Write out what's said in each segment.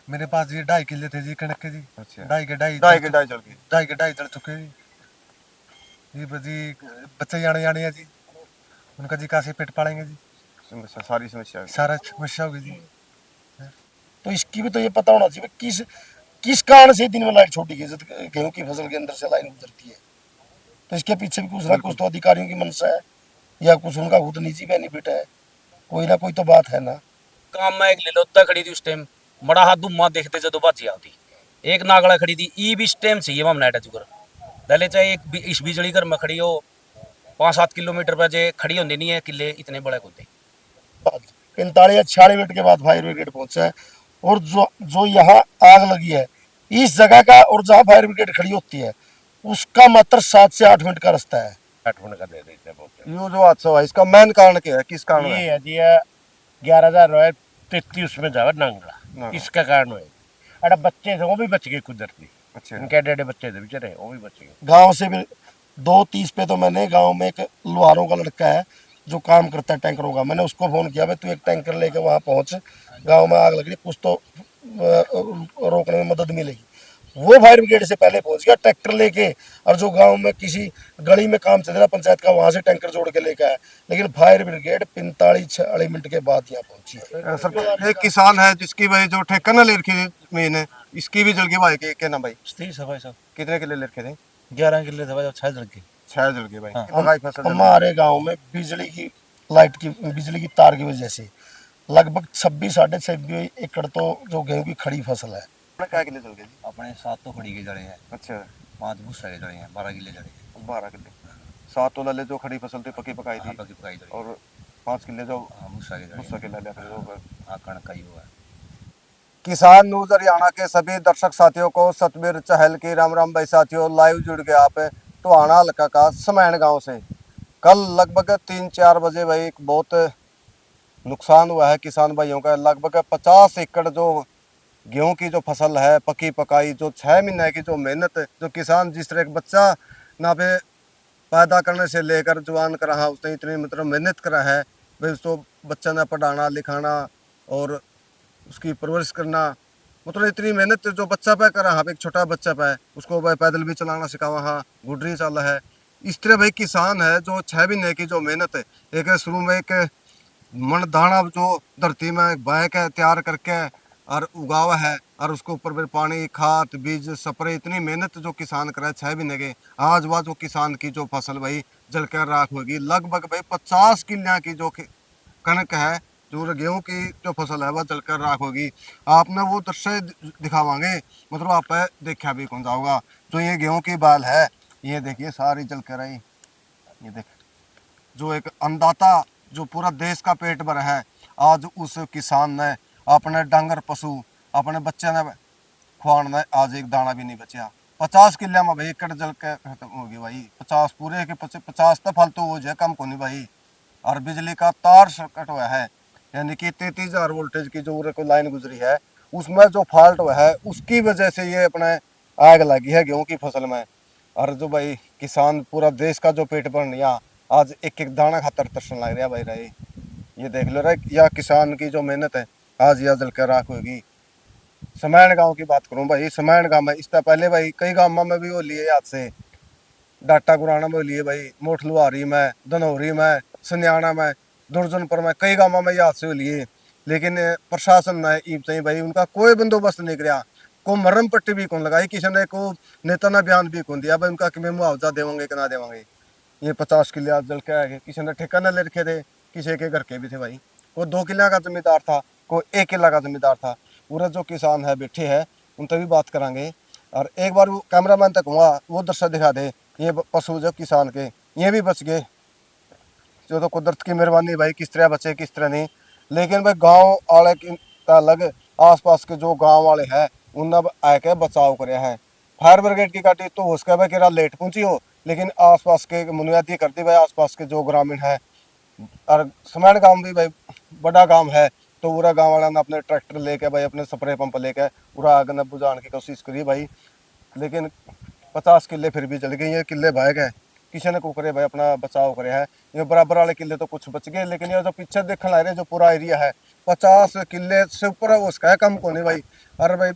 मेरे पास जी 2.5 किले थे जी कणक के जी। अच्छा, 2.5 चल के 2.5 जल चुके जी। जी बच्चे जाने जाने हैं जी, उनका जी कैसे पेट पालेंगे जी। समस्या, सारी समस्या। सारा समस्या होगी जी। तो इसकी भी तो ये पता होना चाहिए किस किस कारण से दिन में लाइट छोटी की गेहूं की फसल के अंदर से लाइन गुजरती है। तो इसके पीछे भी कुछ ना कुछ बिल्कुल। तो अधिकारियों की मंशा है या कुछ उनका खुद निजी बेनिफिट है। कोई ना कोई तो बात है ना। काम में एक लिलोत्ता खड़ी थी उस टाइम, बड़ा हाथ धुम्मा देखते जदों बाजी आती। एक नागड़ा खड़ी थी ई भी टाइम चाहिए हम नाटा चुकर दले चाहे एक इस बिजली घर में खड़ी हो 5-7 किलोमीटर पर जे खड़ी होती नहीं है किले इतने बड़े होते। 45 या 46 मिनट के बाद फायर ब्रिगेड पहुंचा है। और जो जो यहाँ आग लगी है इस जगह का और जहाँ फायर ब्रिगेड खड़ी होती है उसका मात्र 7 से 8 मिनट का रास्ता है। 8 मिनट का दे देते हैं बहुत। यो जो हादसा है इसका मेन कारण क्या है, किस कारण ये है? है जी 11,033 में जावा नांगड़ा, हाँ। इसका कारण है। अरे बच्चे थे वो भी बच गए कुदरती, अच्छा, इनके एडे बच्चे थे बेचारे वो भी बच गए। गांव से भी 2:30 पे तो मैंने गांव में एक लोहारों का लड़का है जो काम करता है टैंकरों का, मैंने उसको फोन किया भाई तू एक टैंकर लेके वहाँ पहुंच, गांव में आग लग रही कुछ तो रोकने में मदद मिलेगी। वो फायर ब्रिगेड से पहले पहुंच गया ट्रैक्टर लेके, और जो गांव में किसी गली में काम चल रहा पंचायत का वहां से टैंकर जोड़ के लेके आया, लेकिन फायर ब्रिगेड 45-46 मिनट के बाद यहाँ पहुंची है। सर एक किसान है जिसकी भाई जो ठेका ना ले रखी थी जमीन है, इसकी भी जल गई भाई के ना भाई? भाई साहब कितने किले ले रखे थे? 11 किले थे भाई, 6 जल के। 6 जल गए भाई। हाँ। पकाई फसल जल गई। हमारे गांव में बिजली की लाइट की बिजली की तार की वजह से लगभग 26-26.5 एकड़ तो जो गेहूं की खड़ी फसल है। क्या किले जल गए जी? अपने 7 तो खड़ी के जड़े हैं, अच्छा, 5 भूसा के जड़े हैं, 12 किले जड़े हैं। 12 किले। 7 तो लले जो खड़ी फसल थी पकी पकाई हाँ थी, पकी पकाई जड़े और 5 किले जो हाँ भूसा के जड़े गुस्सा के लले फिर वो। हाँ कणक का ही हुआ है। किसान न्यूज हरियाणा के सभी दर्शक साथियों को सतबीर चहल की राम राम भाई साथियों। लाइव जुड़ गए आप टोहाना हल्का का समैन गांव से। कल लगभग 3-4 बजे भाई एक बहुत नुकसान हुआ है किसान भाइयों का। लगभग 50 एकड़ जो गेहूं की जो फसल है पकी पकाई, जो 6 महीने की जो मेहनत जो किसान जिस तरह एक बच्चा ना पे पैदा करने से लेकर जवान करा है उसने इतनी मतलब मेहनत करा है भाई, उसको बच्चा ने पढ़ाना लिखाना और उसकी परवरिश करना, मतलब इतनी मेहनत जो बच्चा पे करा है, एक छोटा बच्चा पे उसको भाई पैदल भी चलाना सिखावा हाँ, गुडरी चल है। इस तरह भाई किसान है जो 6 महीने की जो मेहनत है, एक शुरू में एक मन दाना जो धरती में बह के तैयार करके और उगावा है, और उसके ऊपर फिर पानी खाद बीज स्प्रे इतनी मेहनत जो किसान करे 6 महीने के, आज वह जो किसान की जो फसल भाई जलकर राख होगी। लगभग भाई 50 किलियां की जो कणक है, जो गेहूं की जो फसल है वह जलकर राख होगी। आपने वो दृश्य दिखावांगे, मतलब आप देखा भी कौन जाओगा। जो ये गेहूं की बाल है ये देखिए सारी जलकर आई। ये देख जो एक अन्नदाता जो पूरा देश का पेट भरा है, आज उस किसान ने अपने डांगर पशु अपने बच्चे ने खुआना है, आज एक दाना भी नहीं बचा। 50 किले में भाई एकड़ जल के खत्म होगी भाई। 50 पूरे के 50 तो फालतू हो जाए, कम को नहीं भाई। और बिजली का तार सर्किट हुआ है, यानी कि 33,000 वोल्टेज की जो कोई लाइन गुजरी है उसमें जो फॉल्ट हुआ है उसकी वजह से ये अपने आग लगी है गेहूं की फसल में। और जो भाई किसान पूरा देश का जो पेट भर लिया, आज एक एक दाना खातर तरसन लग रहा भाई रहे। ये देख लो रे या किसान की जो मेहनत है आज यह जल कर राख होगी। समैन गांव की बात करूं भाई, समैन गांव में इससे पहले भाई कई गांव में भी वो लिए हाथ से, डाटा गुराना में लिए भाई, मोठ लुहारी में, धनौरी में, सन्याना में, दुर्जनपुर में, कई गांवों में ये हादसे लिए। लेकिन प्रशासन ने ई भाई उनका कोई बंदोबस्त नहीं कराया, को मरम पट्टी भी कौन लगाई, किसी ने को नेता ने बयान भी कौन दिया भाई उनका कि मुआवजा देवांगे कि ना देवांगे। ये 50 किले आज जल के आए, किसी ने ठेका न ले रखे थे, किसी के घर के भी थे भाई। कोई 2 किले का जमींदार था, कोई 1 किला का जमींदार था। पूरा जो किसान है बैठे है उनसे भी बात करांगे। और एक बार वो कैमरामैन तक हुआ वो दृश्य दिखा दे, ये पशु जो किसान के ये भी बच गए, जो तो कुदरत की मेहरबानी भाई, किस तरह बचे किस तरह नहीं। लेकिन भाई गांव वाले का अलग, आसपास के जो गांव वाले हैं उन्हें आके बचाव करे हैं। फायर ब्रिगेड की गाड़ी तो हो सके भाई कि लेट पहुंची हो, लेकिन आसपास के मुनियादी करती भाई आसपास के जो ग्रामीण है। और समैन गांव भी भाई बड़ा गांव है, तो पूरा गांव वाला ने अपने ट्रैक्टर लेके भाई अपने स्प्रे पंप लेके पूरा आग ने बुझाने की कोशिश करी भाई। लेकिन 50 किले फिर भी जल गए, ये किले बह गए, किसी ने को करे भाई अपना बचाव करे है। ये बराबर वाले किले तो कुछ बच गए, लेकिन ये जो पीछे देखने लग रहे जो पूरा एरिया है 50 किले से ऊपर है उसका है, कम को नहीं भाई। अरे भाई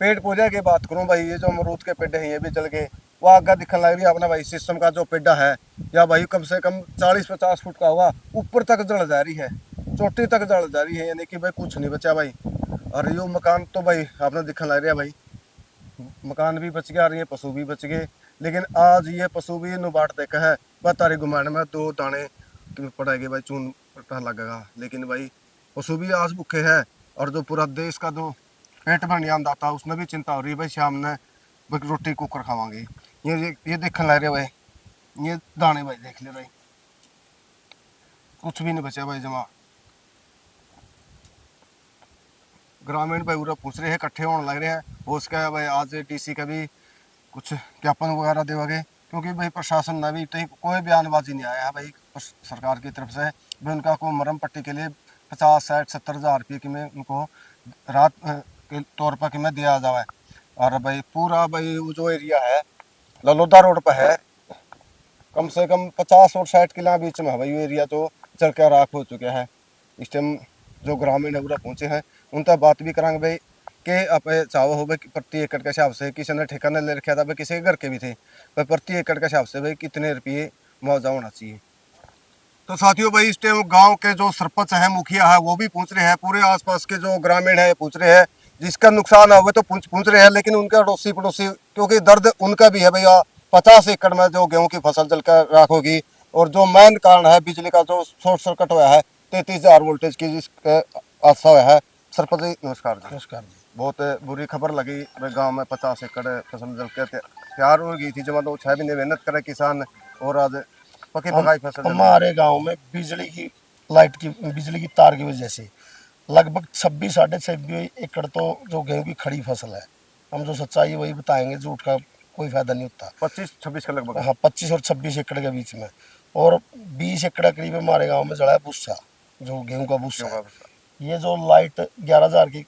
पेड़ पौधे की बात करूं भाई, ये जो अमरूद के पेड़ हैं ये भी जल गए। वो आगे दिखने लग रही है अपना भाई सिस्टम का जो पेड़ा है, या भाई कम से कम 40-50 फुट का हुआ, ऊपर तक जल जा रही है, चोटी तक जल जा रही है, यानी कि भाई कुछ नहीं बचा भाई। और यो मकान तो भाई आपने दिखने लग रहा है भाई, मकान भी बच गया और ये पशु भी बच गए। लेकिन आज ये पशु भी नुबाट देखा है, बतारी घुमाने में 2 दाने पड़ेंगे भाई, चून पटा लगेगा। लेकिन भाई पशु भी आज भूखे है, और जो पूरा देश का जो पेट भर नहीं आंदा था उसमें भी चिंता हो रही है भाई, शाम ने भाई रोटी कुकर खावांगे। ये देखने लग रहे भाई, ये दाने भाई देख ले भाई, कुछ भी नहीं बचा भाई जमा। ग्रामीण भाई पूरा पूछ रहे हैं, इकट्ठे होने लग रहे हैं। हो सका है भाई आज डीसी का भी कुछ ज्ञापन वगैरह देवागे, क्योंकि भाई प्रशासन ने भी कोई बयानबाजी नहीं आया है भाई सरकार की तरफ से। भाई उनका को मरम पट्टी के लिए 50, 60, 70 हज़ार रुपये की में उनको रात के तौर पर कि में दिया जाए। और भाई पूरा भाई वो जो एरिया है ललोदा रोड पर है, कम से कम 50 और 60 किला बीच में है भाई, ये एरिया तो जल के राख हो चुका है। इस टाइम जो ग्रामीण है पूरा पहुँचे हैं, उनका बात भी कराएंगे भाई कि आप चाहो हो भाई प्रति एकड़ के हिसाब से, किसी ने ठेका ले रखा था भाई, किसी के घर के भी थे भाई, प्रति एकड़ के हिसाब से भाई कितने रुपये मुआवजा होना चाहिए। तो साथियों भाई इस टाइम गांव के जो सरपंच है, मुखिया है, वो भी पूछ रहे हैं, पूरे आसपास के जो ग्रामीण है पूछ रहे हैं, जिसका नुकसान है वो तो पूछ रहे हैं, लेकिन उनका अड़ोसी पड़ोसी, क्योंकि दर्द उनका भी है भैया। 50 एकड़ में जो गेहूं की फसल जल कर राख होगी, और जो मेन कारण है बिजली का जो शॉर्ट सर्किट हुआ है 33,000 वोल्टेज की जिसका हादसा हुआ है। सरपंच जी नमस्कार जी। नमस्कार जी। बहुत बुरी खबर लगी भाई, गांव में 50 एकड़ फसल जल के तैयार हो गई थी, जमा तो 6 महीने मेहनत करे किसान, और आज पकी पकाई फसल जल गई। हमारे गांव में बिजली की लाइट की बिजली की तार की वजह से लगभग 26 साढ़े 26 एकड़ तो जो गेहूं की खड़ी फसल है, हम जो सच्चाई है वही बताएंगे, झूठ का कोई फायदा नहीं होता। 25-26 का लगभग। हाँ 25 और 26 एकड़ के बीच में, और 20 एकड़ करीब हमारे गांव में जड़ा है भूसा, जो गेहूं का भूसा है। ये जो लाइट 11,000 की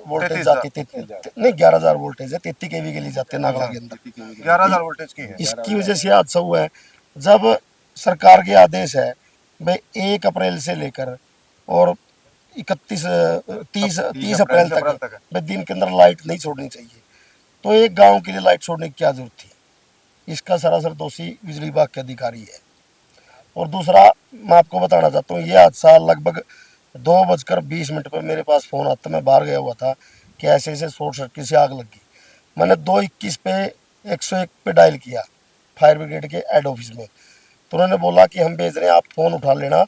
वोल्टेज जाती थी, नहीं 11,000 वोल्टेज है, 33 kV के लिए जाते हैं नागला के अंदर, 11,000 वोल्टेज की है। इसकी वजह से हादसा हुआ है। जब सरकार के आदेश है भाई 1 अप्रैल से लेकर और 30 अप्रैल तक भाई दिन के अंदर लाइट नहीं छोड़नी चाहिए, तो एक गांव के लिए लाइट छोड़ने की क्या जरूरत थी? इसका सरासर दोषी बिजली विभाग के अधिकारी है। और दूसरा मैं आपको बताना चाहता हूँ, ये हादसा लगभग 2:20 पर मेरे पास फ़ोन आता, मैं बाहर गया हुआ था कि ऐसे ऐसे शॉर्ट सर्किट से आग लगी। मैंने 2:21 पे 101 पे डायल किया फायर ब्रिगेड के हेड ऑफिस में, तो उन्होंने बोला कि हम भेज रहे हैं, आप फ़ोन उठा लेना,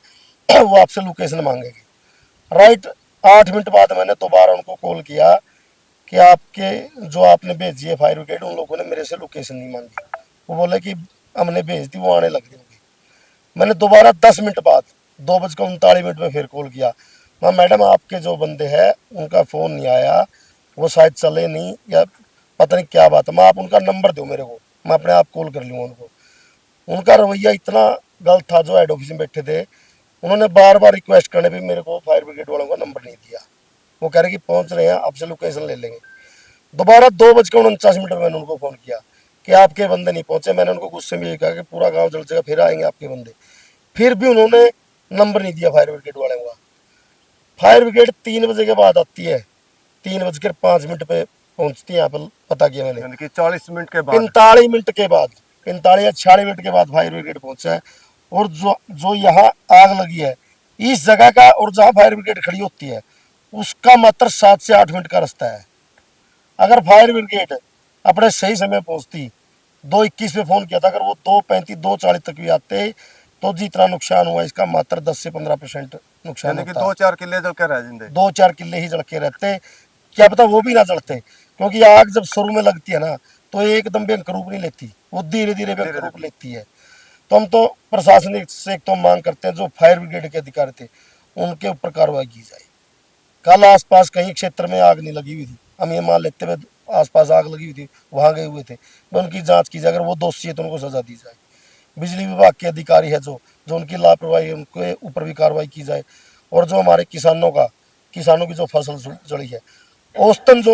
वो आपसे लोकेशन मांगेगी। राइट 8 मिनट बाद मैंने दोबारा उनको कॉल किया कि आपके जो आपने भेजी है फायर ब्रिगेड, उन लोगों ने मेरे से लोकेशन नहीं मांगी। वो बोले कि हमने भेज दी, वो आने लग रही होगी। मैंने दोबारा 10 मिनट बाद 2:39 में फिर कॉल किया, मैडम आपके जो बंदे हैं उनका फ़ोन नहीं आया, वो शायद चले नहीं या पता नहीं क्या बात है, मैं आप उनका नंबर दो मेरे को, मैं अपने आप कॉल कर लूँगा उनको। उनका रवैया इतना गलत था, जो हेड ऑफिस में बैठे थे उन्होंने बार बार रिक्वेस्ट करने पे मेरे को फायर ब्रिगेड वालों का नंबर नहीं दिया। वो कह रहे कि पहुंच रहे हैं, आपसे लोकेशन ले लेंगे। दोबारा 2:49 में मैंने उनको फ़ोन किया कि आपके बंदे नहीं पहुंचे। मैंने उनको गुस्से में ये कहा कि पूरा गांव जल जाएगा, फिर आएंगे आपके बंदे। फिर भी उन्होंने नंबर नहीं दिया फायर ब्रिगेड वाले का। फायर ब्रिगेड 3 बजे के बाद आती है, 3:05 पे पहुंचती है यहाँ पर, पता किया मैंने, यानी कि 40 मिनट के बाद, 45 मिनट के बाद, 45 या 46 मिनट के बाद फायर ब्रिगेड पहुंचा है। और जो यहाँ आग लगी है इस जगह का, और जहाँ फायर ब्रिगेड खड़ी होती है उसका मात्र 7 से 8 मिनट का रास्ता है। अगर फायर ब्रिगेड अपने सही समय पहुंचती, 2:21 पे फ़ोन किया था, अगर वो 2:35 2:40 तक भी आते तो जितना नुकसान हुआ इसका मात्र 10 से 15% नुकसान यानी कि होता। 2-4 किले जल कर रह जिंदे, 2-4 किले ही जल के रहते, क्या पता वो भी ना जलते, क्योंकि आग जब शुरू में लगती है ना तो एकदम भयंकर रूप नहीं लेती, वो धीरे धीरे भयंकर रूप लेती है। तो हम तो प्रशासनिक से तो मांग करते हैं, जो फायर ब्रिगेड के अधिकारी थे उनके ऊपर कार्रवाई की जाए। कल आसपास कहीं क्षेत्र में आग नहीं लगी हुई थी, हम ये मान लेते हुए आसपास आग लगी हुई थी, वहाँ गए हुए थे, तो उनकी जांच की जाए, अगर वो दोषी है तो उनको सजा दी जाए। बिजली विभाग के अधिकारी है जो उनकी लापरवाही है उनके ऊपर भी कार्रवाई की जाए। और जो हमारे किसानों की जो फसल जड़ी है, औसतन जो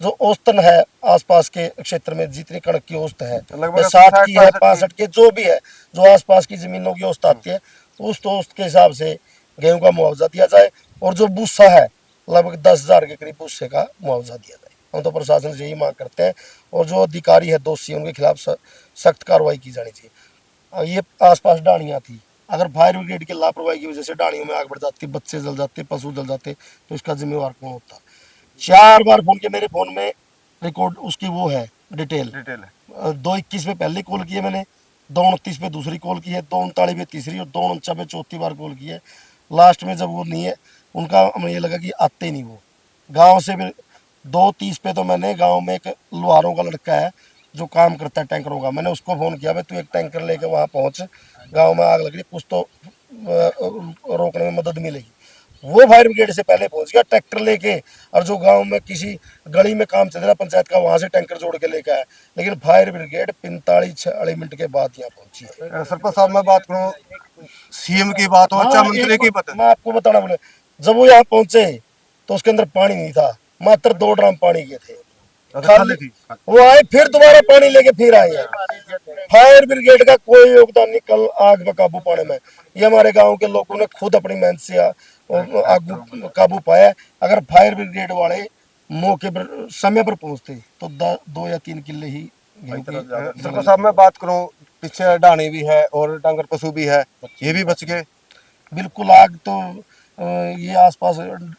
औसतन है आसपास के क्षेत्र में जितनी कणक की औसत है, 60 की है, 65 की, जो भी है, जो आसपास की जमीनों की औसत आती है, उस औसत के हिसाब से गेहूं का मुआवजा दिया जाए। और जो भूसा है लगभग 10,000 के करीब भूसे का मुआवजा दिया जाए। हम तो प्रशासन से यही मांग करते हैं, और जो अधिकारी है दोषी उनके खिलाफ सख्त कार्रवाई की जानी चाहिए। ये आसपास डाणियाँ थी, अगर फायर ब्रिगेड की लापरवाही की वजह से डाणियों में आग बढ़ जाती, बच्चे जल जाते, पशु जल जाते, तो इसका जिम्मेवार कौन होता? 4 बार फोन किया, मेरे फोन में रिकॉर्ड उसकी वो है डिटेल। डिटेल है। 2:21 पे पहली कॉल की है मैंने, 2:29 पे दूसरी कॉल की है, 2:39 पे तीसरी और 2:49 पे चौथी बार कॉल की है। लास्ट में जब वो नहीं है उनका, हमें ये लगा कि आते ही नहीं वो गांव से। फिर 2:30 पे तो मैंने गांव में एक लोहारों का लड़का है जो काम करता है टैंकरों का, मैंने उसको फ़ोन किया, भाई तू एक टैंकर लेके वहाँ पहुँच, गांव में आग लग रही, कुछ तो रोकने में मदद मिलेगी। वो फायर ब्रिगेड से पहले पहुंच गया ट्रैक्टर लेके, और जो गांव में किसी गली में काम चल रहा पंचायत का, वहां से टैंकर जोड़ के लेके आया, लेकिन फायर ब्रिगेड 45-46 मिनट के बाद यहाँ पहुंची है। सरपंच साहब, मैं बात करूँ, सीएम की बात हो, हाँ, अच्छा मंत्री की बात, मैं आपको बताना बोले, जब वो यहाँ पहुंचे तो उसके अंदर पानी नहीं था, मात्र 2 ड्राम पानी के थे, खाली थी। वो आए फिर दोबारा पानी लेके फिर आए हैं। फायर ब्रिगेड का कोई योगदान नहीं कल आग पर काबू पाने में। ये हमारे गांव के लोगों ने खुद अपनी मेहनत से आग काबू पाया। अगर फायर ब्रिगेड वाले मौके पर समय पर पहुंचते तो 2 या 3 किले ही गेहूं की सरपंच साहब, मैं बात करूँ, पीछे डाणी भी है और डांगर पशु भी है, ये भी बच गए। बिल्कुल। आग तो ये आसपास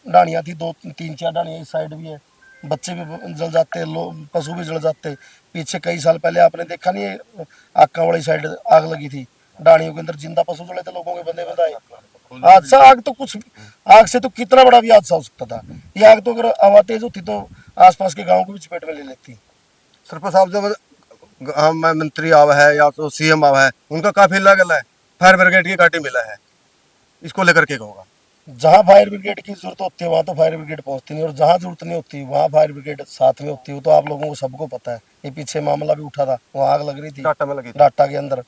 डाणियाँ थी, 2-3-4 डाणियाँ इस साइड भी है, बच्चे भी जल जाते, लोग पशु भी जल जाते। पीछे कई साल पहले आपने देखा नहीं है, आका वाली साइड आग लगी थी, डाणियों के अंदर जिंदा पशु जले थे, लोगों के बंदे बंधाए। हादसा आग तो कुछ, आग से तो कितना बड़ा भी हादसा हो सकता था। ये आग तो अगर हवा तेज होती तो आसपास के गाँव को भी चपेट में ले लेती। सरपंच साहब, जब में मंत्री आवा है या तो सीएम आवा है, उनका काफी लागल है, फायर ब्रिगेड की गाड़ी मिला है, इसको लेकर के कहूँगा। जहाँ फायर ब्रिगेड की जरूरत होती है वहाँ तो फायर ब्रिगेड पहुँचती नहीं, और जहाँ जरूरत नहीं होती वहाँ फायर ब्रिगेड साथ में होती है। वो तो आप लोगों को सबको पता है, ये पीछे मामला भी उठा था, वहाँ आग लग रही थी डाटा में लगी थी। डाटा के अंदर,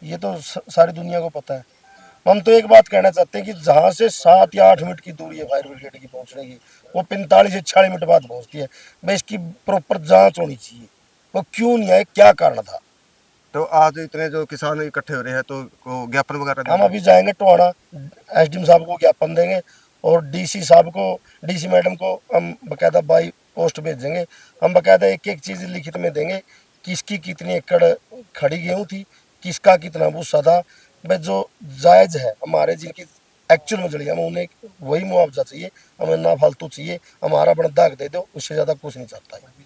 ये तो सारी दुनिया को पता है। हम तो एक बात कहना चाहते हैं कि जहाँ से 7 या 8 मिनट की दूरी है फायर ब्रिगेड की पहुँचने की, वो 45 से 46 मिनट बाद पहुँचती है। भाई इसकी प्रॉपर जाँच होनी चाहिए, वो क्यों नहीं आए, क्या कारण था। तो आज इतने जो किसान इकट्ठे हो रहे हैं, तो को ज्ञापन वगैरह हम अभी जाएंगे टोहाना, एसडीएम साहब को ज्ञापन देंगे, और डीसी साहब को, डीसी मैडम को हम बकायदा बाई पोस्ट भेजेंगे। हम बकायदा एक एक चीज़ लिखित में देंगे, किसकी कितनी एकड़ खड़ी गेहूँ थी, किसका कितना भूसा था। भाई जो जायज़ है, हमारे जिनकी एक्चुअल में जड़ी, हम उन्हें वही मुआवजा चाहिए, हमें ना फालतू चाहिए, हमारा बड़ा दाग दे दो, उससे ज़्यादा कुछ नहीं चाहता है।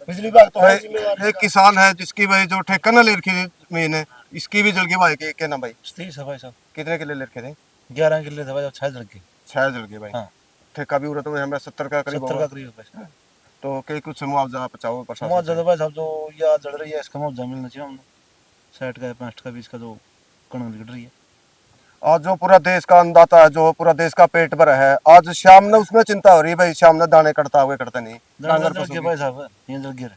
बिजली विभाग तो है जिम्मेवार। एक किसान है जिसकी भाई जो ठेका ना ले रखी महीने, इसकी भी जल गई भाई के ना भाई, ठीक है भाई साहब, कितने किले ले रखे थे? 11 किले थे भाई, 6 लड़के। 6 जल गए भाई। हाँ। ठेका भी उड़ा तो हमें 70 का करीब 70 होगा। का करीब भाई। तो कई कुछ मुआवजा आप चाहो प्रशासन मुआवजा से? तो भाई साहब जो या जल रही है इसका मुआवजा मिलना चाहिए हमने, 60 का 65 का 20 का जो कणक निकल रही है। और जो पूरा देश का अन्नदाता है, जो पूरा देश का पेट भरा है, आज शाम ने उसमें चिंता हो रही है भाई, शाम ने दाने कटता हुए कटते नहीं, डांगर जल पशु गया की। भाई साहब, ये जल गया।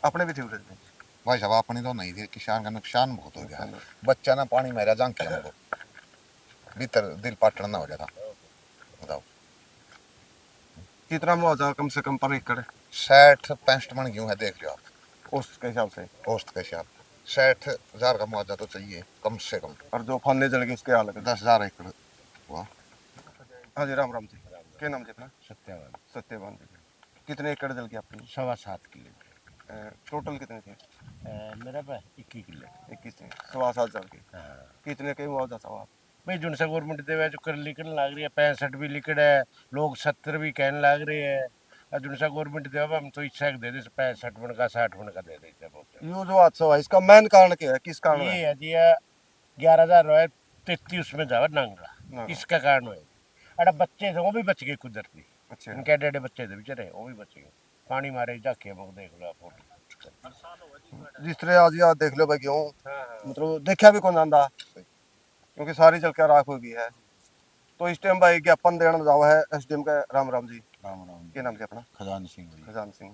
अपने भी थे उधर में। भाई साहब अपनी तो नहीं थी, किसान का नुकसान बहुत हो गया। बच्चा ना पानी मेरा जंग के हमको भीतर दिल पाटन ना हो जाता। बताओ कितना मुआवजा कम से कम पर एकड़? 60-65 मन गेहूं है, देख लो आप उसके हिसाब से। औसत के हिसाब 60,000 का मुआवजा तो चाहिए कम से कम। और जो फलने जल गई उसके हाल 10,000 एकड़ हुआ। हाँ जी, राम राम जी, क्या नाम जी अपना? सत्यावान सत्यवान जी। कितने एकड़ जल गई अपनी? 7.25 किले। टोटल कितने थे? मेरा भाई 21 किले। 21 थे, 7.25 जल गई। हाँ कितने के मुआवजा था आप? भाई जुन से गवर्नमेंट देवे जो कर लिखन लाग रही है, 65 भी लिखड़ है, लोग 70 भी कहने लाग रहे हैं। और जुन से गवर्नमेंट देवे हम तो इच्छा दे दे 65 मन का 60 मन का दे देते हैं। यो जो हादसा हुआ इसका मेन कारण क्या है, किस कारण ये है? है जी 11,000 रोए 33 में जावा नांगरा, हाँ। इसका कारण है। अरे बच्चे थे वो भी बच गए कुदरती, अच्छा। इनके डेडे बच्चे थे बेचारे, वो भी बच गए। पानी मारे जाके मुझ देख लो आप। जिस तरह आज यार देख लो भाई गेहूं, मतलब देखा भी कौन आंदा, क्योंकि सारी जल के राख हो गई है। तो इस टाइम भाई ज्ञापन देना जावा है एसडीएम का। राम राम जी। राम राम। क्या नाम है अपना? खजान सिंह भाई। खजान सिंह।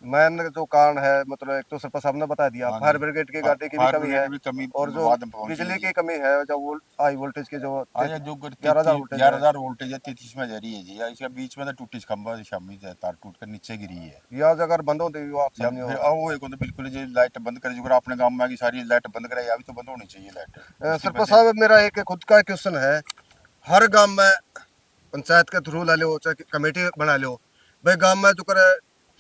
मेन जो कारण है मतलब एक तो सरपंच साहब ने बता दिया, हाँ फायर जी। ब्रिगेड की गाड़ी की भी फायर कमी है, ब्रिगेड भी कमी और जो बाद में पहुंची बिजली है की जी। कमी है, जो हाई वोल्टेज की जो आया जो 11,000 वोल्टेज है। 11,000 वोल्टेज है 33 में जा रही है जी। या इसके बीच में तो टूटी खंभा शामी से तार टूट कर नीचे गिरी है। या अगर बंद होती वो आप या समझो। फिर वो एक होता बिल्कुल जी लाइट बंद करे जो अपने गांव में की सारी लाइट बंद करे, या भी तो बंद होनी चाहिए लाइट। इसके सरपंच वजह- साहब मेरा एक खुद का क्वेश्चन है, हर गांव में पंचायत के थ्रू ला लो चाहे कमेटी बना लो, भाई गांव में जो करे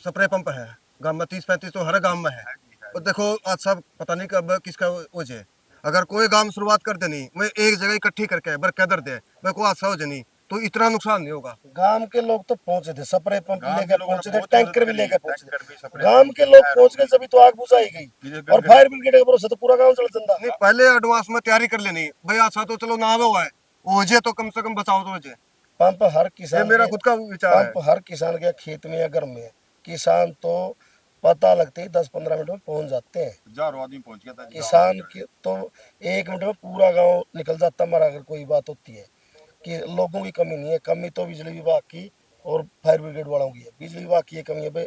स्प्रे पंप है, गांव में 30-35 तो हर गांव में है। और देखो आज सब पता नहीं कब किसका वजह, अगर कोई गांव शुरुआत कर देनी मैं एक जगह इकट्ठी करके बरकदर दे भाई को हादसा हो जानी तो इतना नुकसान नहीं होगा। गांव के लोग तो पहुंचे थे, स्प्रे पंप गांव लेके के लोगों ने पहुंचे थे, बहुत टैंकर मदद भी करी, लेके पहुंचे टैंकर भी, थे। स्प्रे गांव पंप के भी, लोग फायर पहुंच गए जब तो आग बुझाई गई, ब्रिगेड- और फायर ब्रिगेड के भरोसे तो पूरा गांव चल चंदा। नहीं पहले एडवांस में तैयारी कर लेनी भाई, हादसा तो चलो ना हुआ है, वजह तो कम से कम बचाओ तो वजह। पंप हर ये किसान मेरा के- खुद का विचार है। पंप हर किसान के खेत में या घर में है। किसान तो पता लगते ही 10-15 मिनट में पहुंच जाते हैं। हजारों आदमी पहुंच गया था जी। किसान के तो 1 मिनट में पूरा गांव निकल जाता हमारा। अगर कोई बात होती है कि लोगों की कमी नहीं है, कमी तो बिजली विभाग की और फायर ब्रिगेड वालों की है। बिजली विभाग की ये कमी है भाई,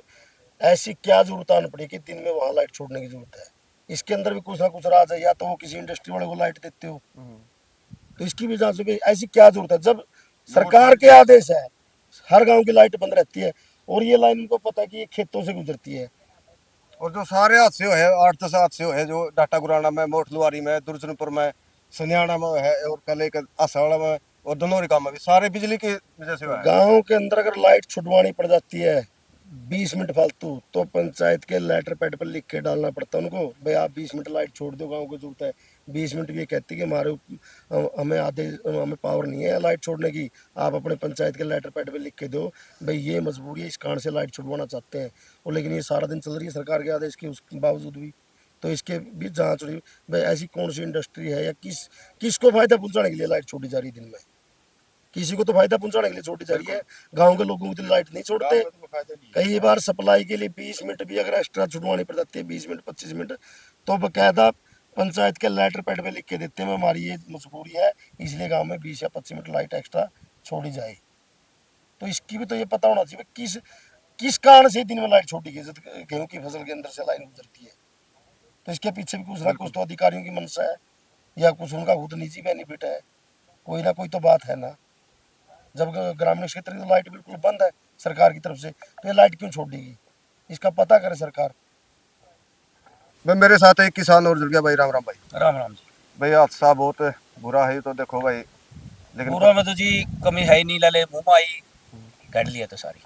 ऐसी क्या जरूरत आनी पड़ी कि दिन में वहां लाइट छोड़ने की जरूरत है। इसके अंदर भी कुछ ना कुछ राज है, या तो वो किसी इंडस्ट्री वाले को लाइट देते हो, तो इसकी भी जांच हो भाई ऐसी क्या जरूरत है। जब सरकार के आदेश है हर गांव की लाइट बंद रहती है, और ये लाइन उनको पता है कि ये खेतों से गुजरती है। और जो सारे हादसे है 8-10 हादसे है जो डाटा गुराना में, मोटलुआरी में, दुर्जनपुर में, सनियाना में है, और कल एक आसावाड़ा में और धनौरी गांव में भी सारे बिजली की वजह से हुआ है। गांव के अंदर अगर लाइट छुड़वानी पड़ जाती है 20 मिनट फालतू, तो पंचायत के लेटर पैड पर लिख के डालना पड़ता है उनको, भाई आप 20 मिनट लाइट छोड़ दो, गांव को जरूरत है। 20 मिनट भी ये कहती है कि हमें पावर नहीं है लाइट छोड़ने की, आप अपने पंचायत के लेटर पैड पे लिख के दो भाई ये मजबूरी है, इस कारण से लाइट छुड़वाना चाहते हैं। और लेकिन ये सारा दिन चल रही है सरकार के आदेश के उसके बावजूद भी। तो इसके भी जांच हो रही है भाई ऐसी कौन सी इंडस्ट्री है या किसको फायदा पहुंचाने के लिए लाइट छोड़ी जा रही है दिन में। किसी को तो फायदा पहुंचाने के लिए छोड़ी जा रही है, गांव के लोगों को तो लाइट नहीं छोड़ते। कई बार सप्लाई के लिए 20 मिनट भी अगर एक्स्ट्रा छुड़वानी पड़ जाती है, 20 मिनट 25 मिनट, तो बकायदा पंचायत के लेटर पैड पे लिख के देते हैं हमारी ये मजबूरी है, इसलिए गांव में 20 या 25 मिनट लाइट एक्स्ट्रा छोड़ी जाए। तो इसकी भी तो ये पता होना चाहिए किस कारण से दिन में लाइट छोड़ी गई। गेहूं की फसल के अंदर से लाइन गुजरती है, तो इसके पीछे भी कुछ ना कुछ तो अधिकारियों की मंशा है, या कुछ उनका खुद निजी बेनिफिट है, कोई ना कोई तो बात है ना। जब ग्रामीण क्षेत्र की तो लाइट बिल्कुल बंद है सरकार की तरफ से, तो ये लाइट क्यों छोड़ देगी, इसका पता करे सरकार। भाई मेरे साथ एक किसान और जुड़ गया भाई, राम राम भाई। राम राम जी। भाई हादसा बहुत बुरा है तो देखो भाई, लेकिन पूरा में तो जी कमी है ही नहीं, लाले मुंह में आई काट लिया तो सारी।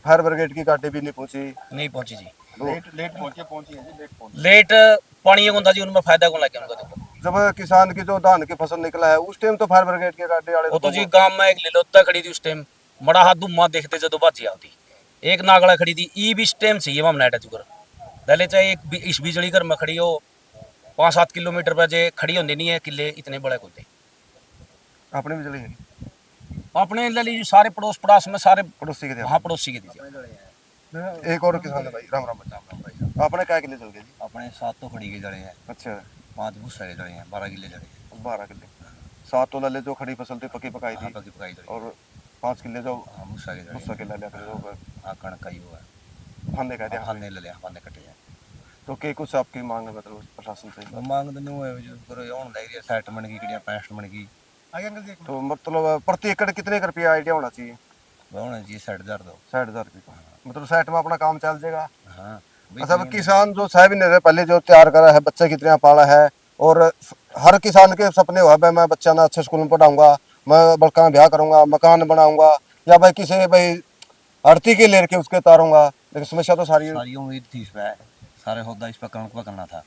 फायर ब्रिगेड की गाड़ी भी नहीं पहुंची। नहीं पहुंची जी, लेट पहुंची है जी, लेट पहुंची। लेट पानी को जी उनमें फायदा कौन लगे उनका। देखो जब किसान की जो धान की फसल निकला है उस टाइम तो फायर ब्रिगेड की गाड़ी वाले वो तो जी गांव में एक लिलोत्ता खड़ी थी उस टाइम, बड़ा हाथ धुम्मा देखते जदों बाजी आती, एक नागड़ा खड़ी थी ई भी टाइम से ये हम नाटा चुकर पहले चाहे एक इस बिजली घर में खड़ी हो 5-7 किलोमीटर पर जे खड़ी होती नहीं है किले इतने बड़े कोते अपनी बिजली है अपने ले ली सारे पड़ोस पड़ास में सारे पड़ोसी के थे। वहाँ पड़ोसी के दीजिए। एक और किसान है भाई, राम राम भाई। आपने क्या किले चल गए जी? अपने 7 तो खड़ी के जड़े हैं, अच्छा 5 भूसा के जड़े हैं, 12 किले जड़े हैं। 12 किले, 7 तो लले जो खड़ी फसल थी पकी पकाई हाँ थी, पकी पकाई जड़े, और 5 किले जो हाँ भूसा के जड़े, गुस्सा के लले थे हाँ कणक का ही हुआ है, फांदे कहते हैं। फाने ले लिया, फाने कटे हैं। तो के कुछ आपकी मांग है मतलब प्रशासन से? तो मांग तो नहीं है जो करो होने लग रही है 60 मन की कड़िया 65 मन की तो मतलब प्रति एकड़ कितने का रुपया आइडिया होना चाहिए? होना चाहिए 60,000 दो। 60,000 रुपये, मतलब 60 में अपना काम चल जाएगा। हाँ अच्छा अब किसान जो साहब ने पहले जो तैयार करा है, बच्चे कितने पाला है, और हर किसान के सपने हुआ भाई मैं बच्चा ना अच्छे स्कूल में पढ़ाऊंगा, मैं बड़का ब्याह करूंगा, मकान बनाऊंगा, या भाई किसी भाई आड़ती के लेकर के उसके तारूंगा, लेकिन समस्या तो सारी सारी उम्मीद थी इस पर, सारे होदा इस पर कणक पर करना था,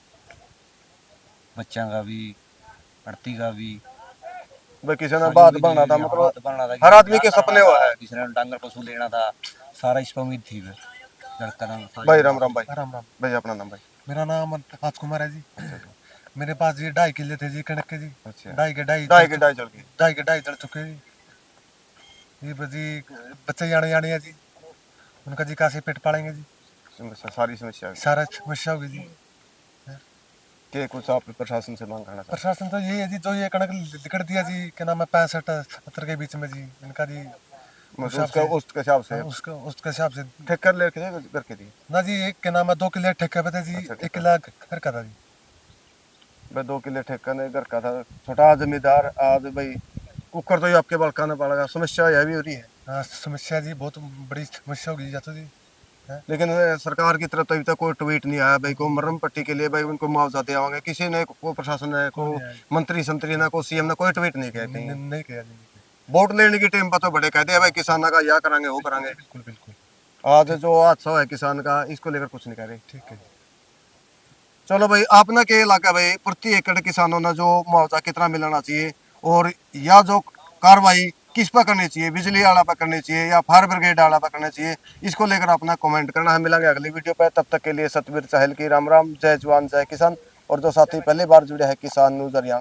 बच्चा का भी आड़ती का भी, भाई किसी ने बात बनना था, मतलब बात बनना था, हर आदमी के सपने हुआ है। किसी ने डांगर पशु लेना था, सारा इस पर उम्मीद थी भाई राम राम भाई। राम राम। भाई अपना नाम भाई? मेरा नाम राजकुमार है जी। मेरे पास ये 2.5 किले थे जी कणक के जी। अच्छा 2.5 के 2.5 ढाई के ढाई चल गई। 2.5 के 2.5 चढ़ चुके जी। ये जी बच्चे जाने है जी, उनका जी कैसे पेट पालेंगे जी, समस्या सारी समस्या है। सारा समस्या होगी जी। के कुछ आप प्रशासन से मांग करना चाहते प्रशासन तो यही है जी, जो ये कणक लिकड़ दिया जी, क्या नाम है 65-70 के बीच में जी, इनका जी मतलब हिसाब से- उसके हिसाब से उसके हिसाब से ठेकर लेके करके दी ना जी। एक के नाम है 2 किले ठेका पे था जी। अच्छा, 1 किला घर का था जी। भाई 2 किले ठेका ने घर का था, छोटा जमींदार आज भाई कुकर तो ये आपके बड़काना पड़ेगा, समस्या यह भी हो रही है। हाँ समस्या जी, बहुत बड़ी समस्या होगी जातो जी। लेकिन सरकार की तरफ तो अभी तक कोई ट्वीट नहीं आया भाई को मरहम पट्टी के लिए भाई उनको मुआवजा दे आवांगे, किसी ने को प्रशासन ने को मंत्री संतरी ने को सीएम ने कोई ट्वीट नहीं किया कहीं। नहीं किया जी, नहीं किया। वोट लेने की टाइम पर तो बड़े कहते हैं भाई किसानों का यह करांगे वो करांगे, बिल्कुल बिल्कुल आज जो हादसा है किसान का इसको लेकर कुछ नहीं कह रहे। ठीक है जी। चलो भाई आपने के इलाका भाई प्रति एकड़ किसानों ने जो मुआवजा कितना मिलना चाहिए और या जो कार्रवाई किस पर करनी चाहिए, बिजली वाला पर करनी चाहिए या फायर ब्रिगेड वाला पर करना चाहिए, इसको लेकर अपना कमेंट करना है। मिलेंगे अगली वीडियो पे, तब तक के लिए सतबीर चहल की राम राम, जय जवान जय किसान। और जो साथी पहली बार जुड़े हैं किसान न्यूज हरियाणा